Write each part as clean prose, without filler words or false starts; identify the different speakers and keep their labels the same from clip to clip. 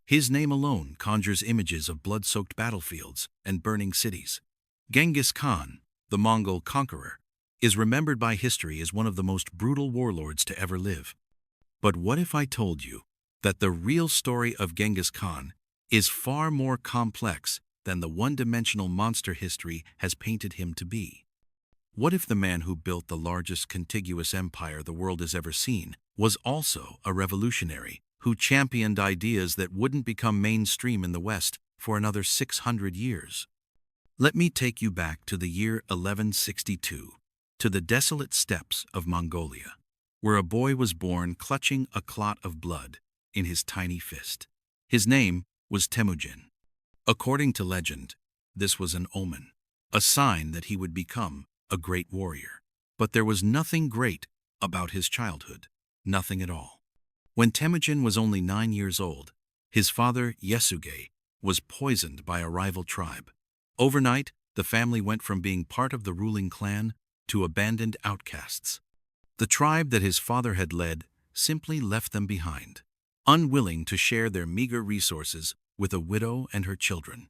Speaker 1: His name alone conjures images of blood-soaked battlefields and burning cities. Genghis Khan, the Mongol conqueror, is remembered by history as one of the most brutal warlords to ever live. But what if I told you that the real story of Genghis Khan is far more complex than the one-dimensional monster history has painted him to be? What if the man who built the largest contiguous empire the world has ever seen was also a revolutionary who championed ideas that wouldn't become mainstream in the West for another 600 years? Let me take you back to the year 1162, to the desolate steppes of Mongolia, where a boy was born clutching a clot of blood in his tiny fist. His name was Temujin. According to legend, this was an omen, a sign that he would become a great warrior. But there was nothing great about his childhood, nothing at all. When Temujin was only 9 years old, his father, Yasuge, was poisoned by a rival tribe. Overnight, the family went from being part of the ruling clan to abandoned outcasts. The tribe that his father had led simply left them behind, unwilling to share their meager resources with a widow and her children.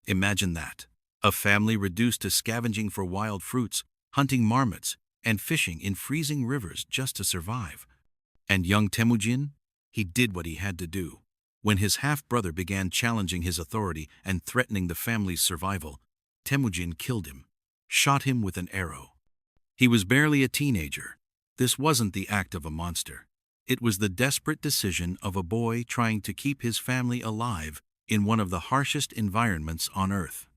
Speaker 1: Imagine that, a family reduced to scavenging for wild fruits, hunting marmots, and fishing in freezing rivers just to survive. And young Temujin, he did what he had to do. When his half-brother began challenging his authority and threatening the family's survival, Temujin killed him, shot him with an arrow. He was barely a teenager. This wasn't the act of a monster. It was the desperate decision of a boy trying to keep his family alive in one of the harshest environments on Earth.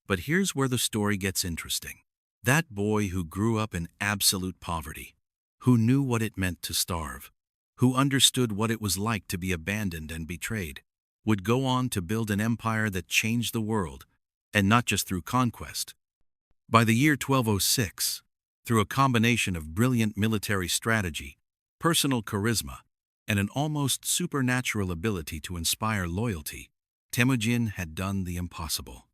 Speaker 1: But here's where the story gets interesting. That boy who grew up in absolute poverty, who knew what it meant to starve, who understood what it was like to be abandoned and betrayed, would go on to build an empire that changed the world, and not just through conquest. By the year 1206, through a combination of brilliant military strategy, personal charisma, and an almost supernatural ability to inspire loyalty, Temujin had done the impossible.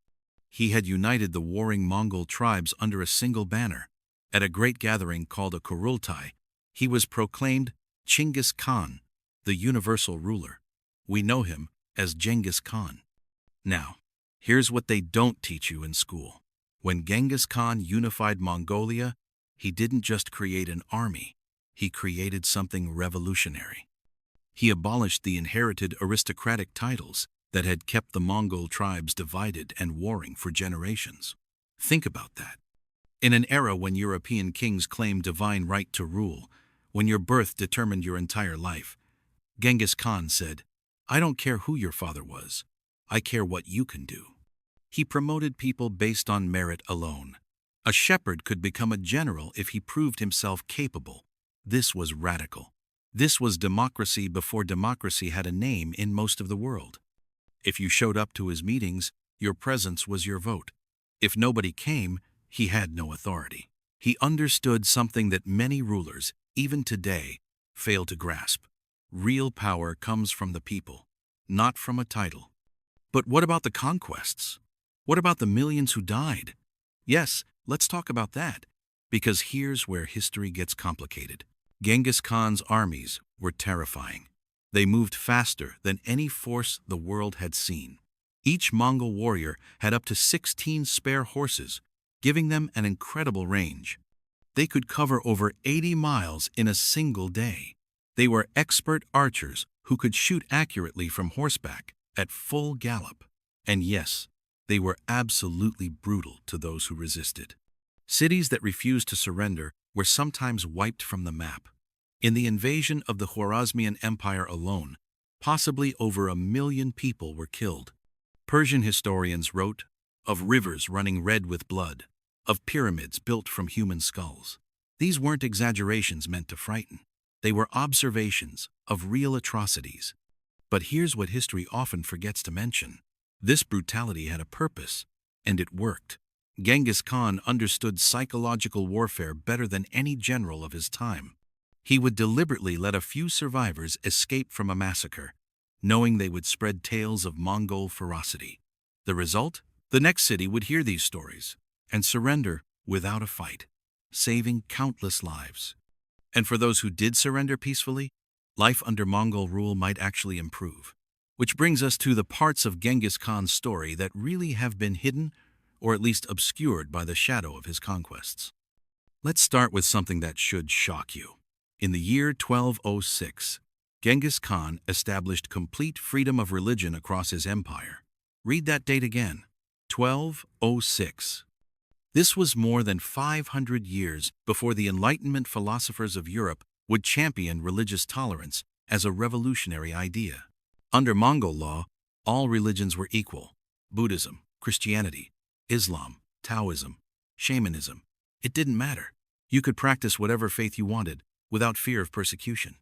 Speaker 1: He had united the warring Mongol tribes under a single banner. At a great gathering called a Kurultai, he was proclaimed Genghis Khan, the universal ruler. We know him as Genghis Khan. Now, here's what they don't teach you in school. When Genghis Khan unified Mongolia, he didn't just create an army, he created something revolutionary. He abolished the inherited aristocratic titles that had kept the Mongol tribes divided and warring for generations. Think about that. In an era when European kings claimed divine right to rule, when your birth determined your entire life, Genghis Khan said, "I don't care who your father was, I care what you can do." He promoted people based on merit alone. A shepherd could become a general if he proved himself capable. This was radical. This was democracy before democracy had a name in most of the world. If you showed up to his meetings, your presence was your vote. If nobody came, he had no authority. He understood something that many rulers, even today, fail to grasp. Real power comes from the people, not from a title. But what about the conquests? What about the millions who died? Yes, let's talk about that, because here's where history gets complicated. Genghis Khan's armies were terrifying. They moved faster than any force the world had seen. Each Mongol warrior had up to 16 spare horses, giving them an incredible range. They could cover over 80 miles in a single day. They were expert archers who could shoot accurately from horseback at full gallop. And yes, they were absolutely brutal to those who resisted. Cities that refused to surrender were sometimes wiped from the map. In the invasion of the Khwarezmian Empire alone, possibly over 1 million people were killed. Persian historians wrote of rivers running red with blood, of pyramids built from human skulls. These weren't exaggerations meant to frighten. They were observations of real atrocities. But here's what history often forgets to mention. This brutality had a purpose, and it worked. Genghis Khan understood psychological warfare better than any general of his time. He would deliberately let a few survivors escape from a massacre, knowing they would spread tales of Mongol ferocity. The result? The next city would hear these stories and surrender without a fight, saving countless lives. And for those who did surrender peacefully, life under Mongol rule might actually improve. Which brings us to the parts of Genghis Khan's story that really have been hidden, or at least obscured by the shadow of his conquests. Let's start with something that should shock you. In the year 1206, Genghis Khan established complete freedom of religion across his empire. Read that date again, 1206. This was more than 500 years before the Enlightenment philosophers of Europe would champion religious tolerance as a revolutionary idea. Under Mongol law, all religions were equal: Buddhism, Christianity, Islam, Taoism, shamanism. It didn't matter. You could practice whatever faith you wanted without fear of persecution.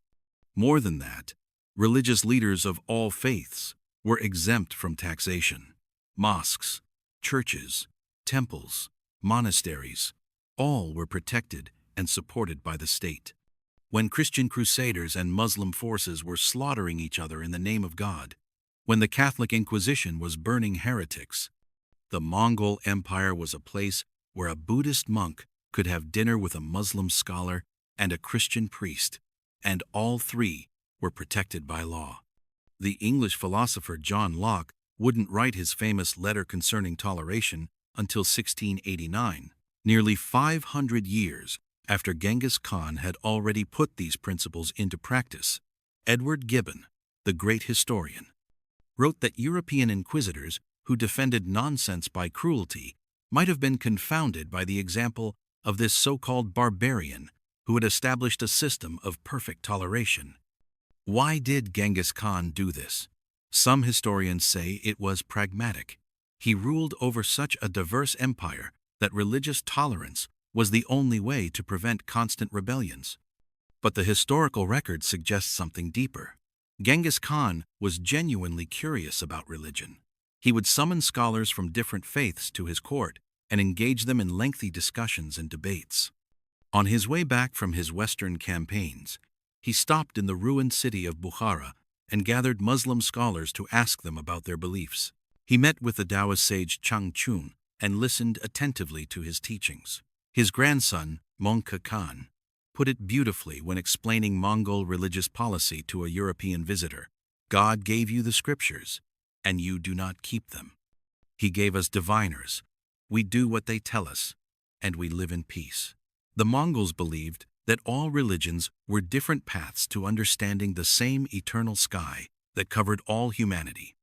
Speaker 1: More than that, religious leaders of all faiths were exempt from taxation. Mosques, churches, temples, monasteries, all were protected and supported by the state. When Christian crusaders and Muslim forces were slaughtering each other in the name of God, when the Catholic Inquisition was burning heretics, the Mongol Empire was a place where a Buddhist monk could have dinner with a Muslim scholar and a Christian priest, and all three were protected by law. The English philosopher John Locke wouldn't write his famous letter concerning toleration until 1689, nearly 500 years after Genghis Khan had already put these principles into practice. Edward Gibbon, the great historian, wrote that European inquisitors who defended nonsense by cruelty might have been confounded by the example of this so-called barbarian who had established a system of perfect toleration. Why did Genghis Khan do this? Some historians say it was pragmatic. He ruled over such a diverse empire that religious tolerance was the only way to prevent constant rebellions. But the historical record suggests something deeper. Genghis Khan was genuinely curious about religion. He would summon scholars from different faiths to his court and engage them in lengthy discussions and debates. On his way back from his western campaigns, he stopped in the ruined city of Bukhara and gathered Muslim scholars to ask them about their beliefs. He met with the Taoist sage Changchun and listened attentively to his teachings. His grandson, Mongke Khan, put it beautifully when explaining Mongol religious policy to a European visitor. God gave you the scriptures, and you do not keep them. He gave us diviners. We do what they tell us, and we live in peace. The Mongols believed that all religions were different paths to understanding the same eternal sky that covered all humanity.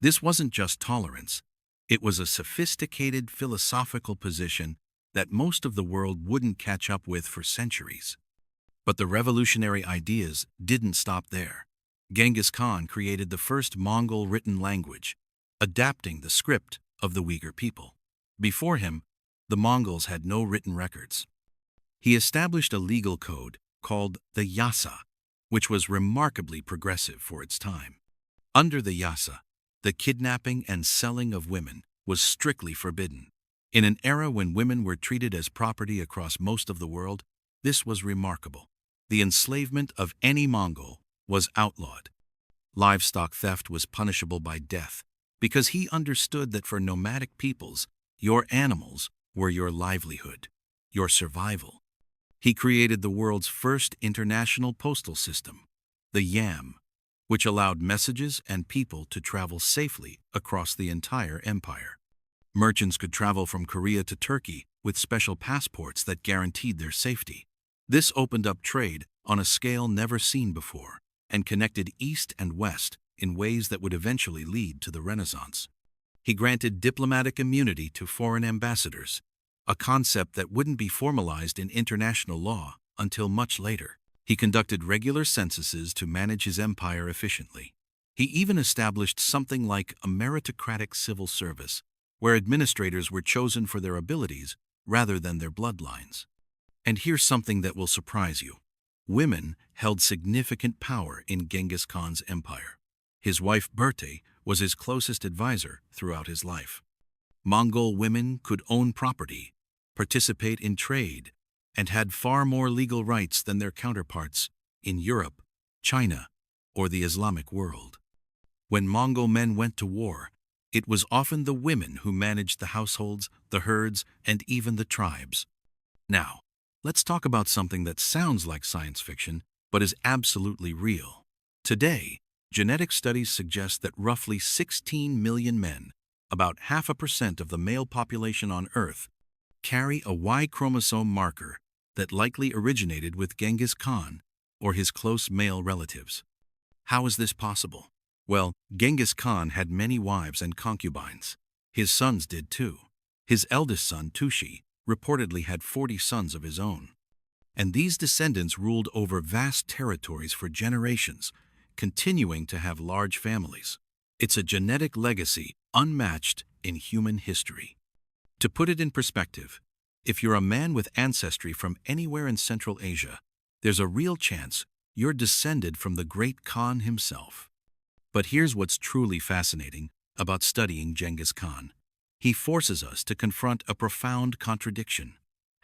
Speaker 1: This wasn't just tolerance. It was a sophisticated philosophical position that most of the world wouldn't catch up with for centuries. But the revolutionary ideas didn't stop there. Genghis Khan created the first Mongol written language, adapting the script of the Uyghur people. Before him, the Mongols had no written records. He established a legal code called the Yasa, which was remarkably progressive for its time. Under the Yasa, the kidnapping and selling of women was strictly forbidden. In an era when women were treated as property across most of the world, this was remarkable. The enslavement of any Mongol was outlawed. Livestock theft was punishable by death because he understood that for nomadic peoples, your animals were your livelihood, your survival. He created the world's first international postal system, the Yam, which allowed messages and people to travel safely across the entire empire. Merchants could travel from Korea to Turkey with special passports that guaranteed their safety. This opened up trade on a scale never seen before and connected East and West in ways that would eventually lead to the Renaissance. He granted diplomatic immunity to foreign ambassadors, a concept that wouldn't be formalized in international law until much later. He conducted regular censuses to manage his empire efficiently. He even established something like a meritocratic civil service, where administrators were chosen for their abilities rather than their bloodlines. And here's something that will surprise you. Women held significant power in Genghis Khan's empire. His wife Berte was his closest advisor throughout his life. Mongol women could own property, participate in trade, and had far more legal rights than their counterparts in Europe, China, or the Islamic world. When Mongol men went to war, it was often the women who managed the households, the herds, and even the tribes. Now, let's talk about something that sounds like science fiction, but is absolutely real. Today, Genetic studies suggest that roughly 16 million men, about 0.5% of the male population on Earth, carry a Y chromosome marker that likely originated with Genghis Khan or his close male relatives. How is this possible? Well, Genghis Khan had many wives and concubines. His sons did too. His eldest son, Tushi, reportedly had 40 sons of his own. And these descendants ruled over vast territories for generations, continuing to have large families. It's a genetic legacy unmatched in human history. To put it in perspective, if you're a man with ancestry from anywhere in Central Asia, there's a real chance you're descended from the great Khan himself. But here's what's truly fascinating about studying Genghis Khan. He forces us to confront a profound contradiction.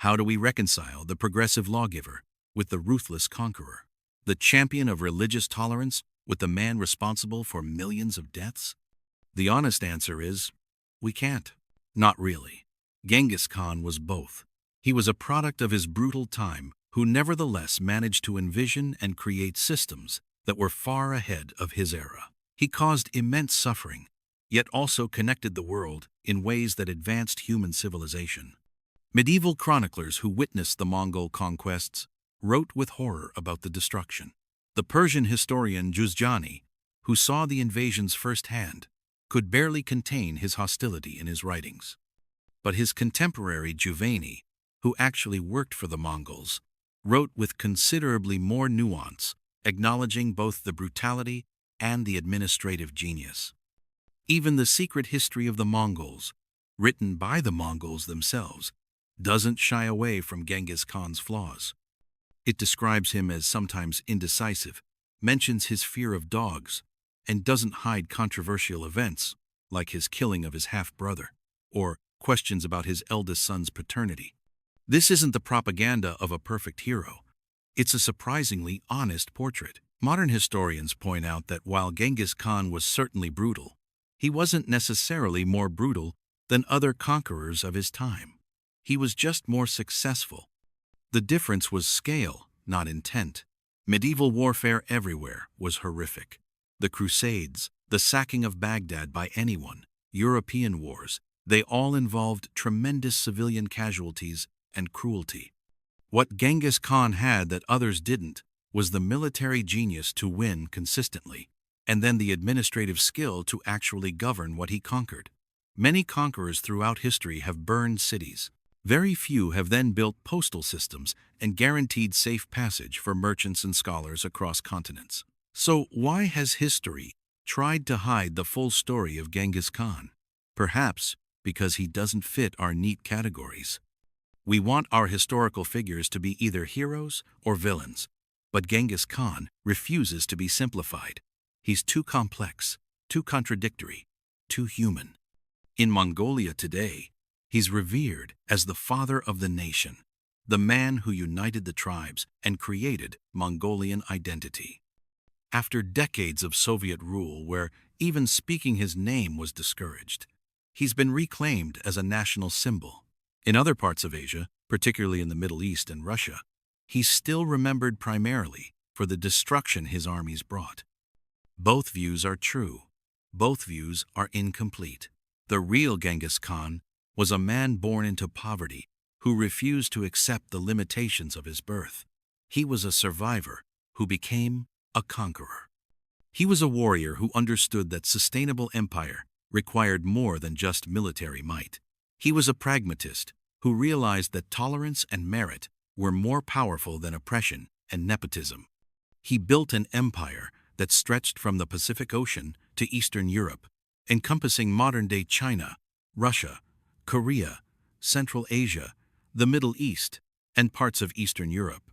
Speaker 1: How do we reconcile the progressive lawgiver with the ruthless conqueror? The champion of religious tolerance with the man responsible for millions of deaths? The honest answer is, we can't. Not really. Genghis Khan was both. He was a product of his brutal time, who nevertheless managed to envision and create systems that were far ahead of his era. He caused immense suffering, yet also connected the world in ways that advanced human civilization. Medieval chroniclers who witnessed the Mongol conquests wrote with horror about the destruction. The Persian historian Juzjani, who saw the invasions firsthand, could barely contain his hostility in his writings. But his contemporary Juvayni, who actually worked for the Mongols, wrote with considerably more nuance, acknowledging both the brutality and the administrative genius. Even the secret history of the Mongols, written by the Mongols themselves, doesn't shy away from Genghis Khan's flaws. It describes him as sometimes indecisive, mentions his fear of dogs, and doesn't hide controversial events, like his killing of his half-brother, or questions about his eldest son's paternity. This isn't the propaganda of a perfect hero. It's a surprisingly honest portrait. Modern historians point out that while Genghis Khan was certainly brutal, he wasn't necessarily more brutal than other conquerors of his time. He was just more successful. The difference was scale, not intent. Medieval warfare everywhere was horrific. The Crusades, the sacking of Baghdad by anyone, European wars, they all involved tremendous civilian casualties and cruelty. What Genghis Khan had that others didn't was the military genius to win consistently, and then the administrative skill to actually govern what he conquered. Many conquerors throughout history have burned cities. Very few have then built postal systems and guaranteed safe passage for merchants and scholars across continents. So why has history tried to hide the full story of Genghis Khan? Perhaps because he doesn't fit our neat categories. We want our historical figures to be either heroes or villains, but Genghis Khan refuses to be simplified. He's too complex, too contradictory, too human. In Mongolia today, he's revered as the father of the nation, the man who united the tribes and created Mongolian identity. After decades of Soviet rule where even speaking his name was discouraged, he's been reclaimed as a national symbol. In other parts of Asia, particularly in the Middle East and Russia, he's still remembered primarily for the destruction his armies brought. Both views are true. Both views are incomplete. The real Genghis Khan was a man born into poverty who refused to accept the limitations of his birth. He was a survivor who became a conqueror. He was a warrior who understood that sustainable empire required more than just military might. He was a pragmatist who realized that tolerance and merit were more powerful than oppression and nepotism. He built an empire that stretched from the Pacific Ocean to Eastern Europe, encompassing modern-day China, Russia, Korea, Central Asia, the Middle East, and parts of Eastern Europe.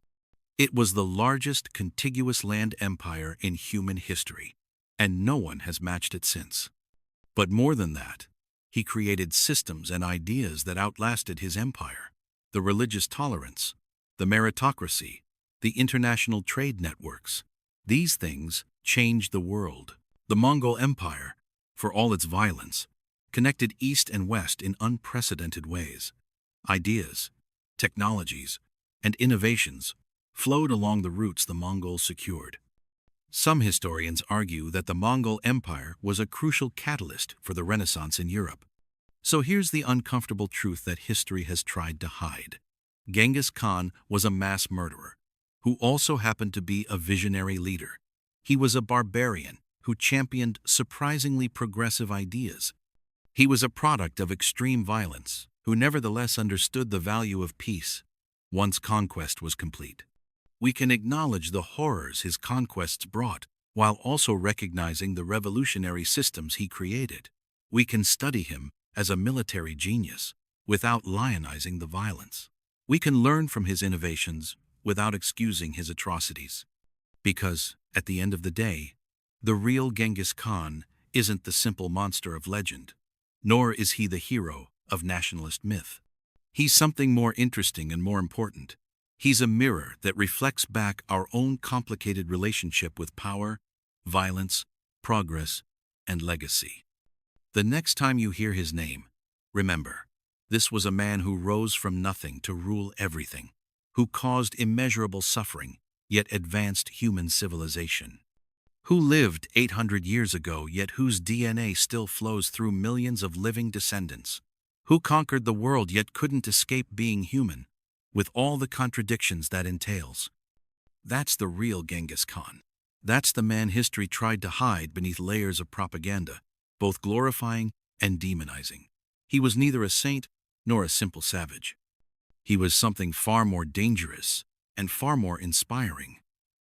Speaker 1: It was the largest contiguous land empire in human history, and no one has matched it since. But more than that, he created systems and ideas that outlasted his empire. The religious tolerance, the meritocracy, the international trade networks. These things changed the world. The Mongol Empire, for all its violence, connected East and West in unprecedented ways. Ideas, technologies, and innovations flowed along the routes the Mongols secured. Some historians argue that the Mongol Empire was a crucial catalyst for the Renaissance in Europe. So here's the uncomfortable truth that history has tried to hide. Genghis Khan was a mass murderer, who also happened to be a visionary leader. He was a barbarian who championed surprisingly progressive ideas. He was a product of extreme violence, who nevertheless understood the value of peace once conquest was complete. We can acknowledge the horrors his conquests brought, while also recognizing the revolutionary systems he created. We can study him as a military genius, without lionizing the violence. We can learn from his innovations, without excusing his atrocities. Because, at the end of the day, the real Genghis Khan isn't the simple monster of legend, nor is he the hero of nationalist myth. He's something more interesting and more important. He's a mirror that reflects back our own complicated relationship with power, violence, progress, and legacy. The next time you hear his name, remember, this was a man who rose from nothing to rule everything, who caused immeasurable suffering, yet advanced human civilization, who lived 800 years ago, yet whose DNA still flows through millions of living descendants, who conquered the world yet couldn't escape being human, with all the contradictions that entails. That's the real Genghis Khan. That's the man history tried to hide beneath layers of propaganda, both glorifying and demonizing. He was neither a saint nor a simple savage. He was something far more dangerous and far more inspiring.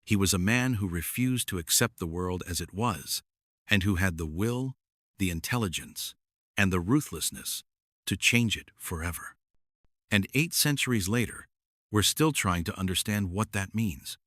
Speaker 1: He was a man who refused to accept the world as it was, and who had the will, the intelligence, and the ruthlessness to change it forever. And 8 centuries later, we're still trying to understand what that means.